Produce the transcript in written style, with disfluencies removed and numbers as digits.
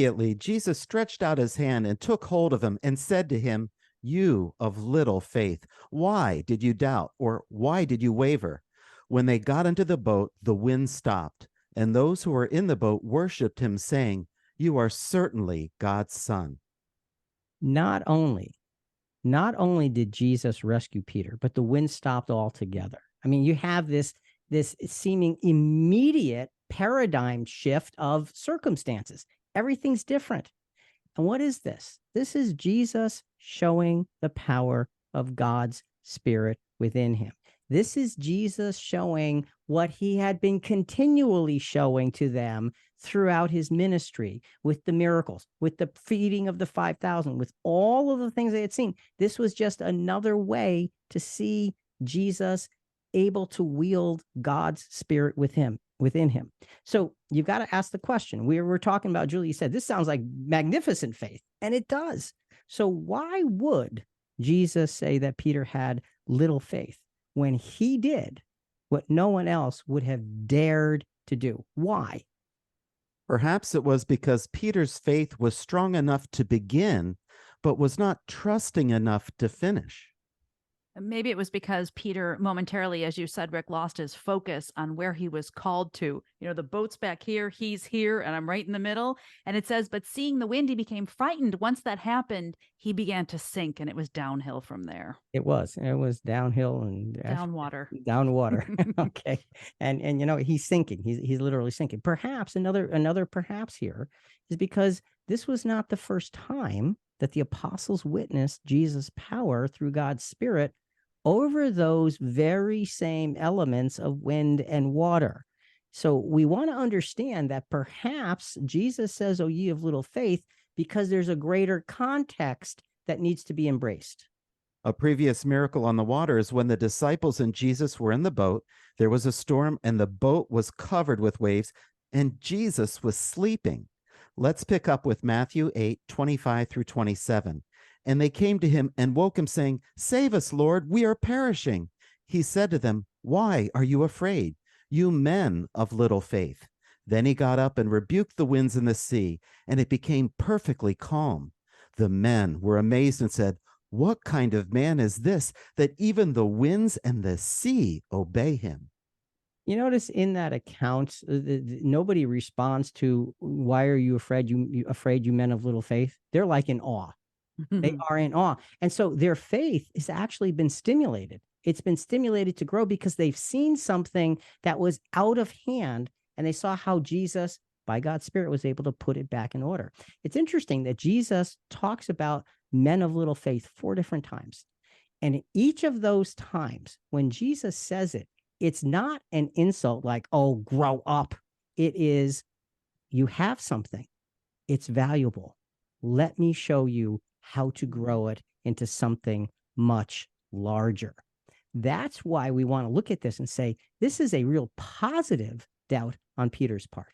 Immediately, Jesus stretched out his hand and took hold of him and said to him, "You of little faith, why did you doubt, or why did you waver?" When they got into the boat, the wind stopped, and those who were in the boat worshiped him, saying, "You are certainly God's son." Not only, not only did Jesus rescue Peter, but the wind stopped altogether. I mean, you have this seeming immediate paradigm shift of circumstances. Everything's different. And what is this? This is Jesus showing the power of God's Spirit within him. This is Jesus showing what he had been continually showing to them throughout his ministry, with the miracles, with the feeding of the 5,000, with all of the things they had seen. This was just another way to see Jesus able to wield God's Spirit within him. So you've got to ask the question. We were talking about, Julie said, this sounds like magnificent faith, and it does. So why would Jesus say that Peter had little faith when he did what no one else would have dared to do? Why? Perhaps it was because Peter's faith was strong enough to begin, but was not trusting enough to finish. Maybe it was because Peter momentarily, as you said, Rick, lost his focus on where he was called to. You know, the boat's back here, he's here, and I'm right in the middle. And it says, but seeing the wind, he became frightened. Once that happened, he began to sink, and it was downhill from there. It was downhill and down water. Down water. Okay. And you know, he's sinking. He's literally sinking. Perhaps another perhaps here is because this was not the first time that the apostles witnessed Jesus' power through God's Spirit over those very same elements of wind and water. So we want to understand that perhaps Jesus says, "Oh, ye of little faith," because there's a greater context that needs to be embraced. A previous miracle on the water is when the disciples and Jesus were in the boat. There was a storm, and the boat was covered with waves, and Jesus was sleeping. Let's pick up with Matthew 8:25 through 27. And they came to him and woke him, saying, "Save us, Lord, we are perishing." He said to them, "Why are you afraid, you men of little faith?" Then he got up and rebuked the winds and the sea, and it became perfectly calm. The men were amazed and said, "What kind of man is this, that even the winds and the sea obey him?" You notice in that account, nobody responds to, "Why are you afraid, you men of little faith?" They're like in awe. They are in awe. And so their faith has actually been stimulated. It's been stimulated to grow because they've seen something that was out of hand, and they saw how Jesus, by God's Spirit, was able to put it back in order. It's interesting that Jesus talks about men of little faith 4 different times. And each of those times, when Jesus says it, it's not an insult like, "Oh, grow up." It is, you have something. It's valuable. Let me show you how to grow it into something much larger. That's why we want to look at this and say, this is a real positive doubt on Peter's part.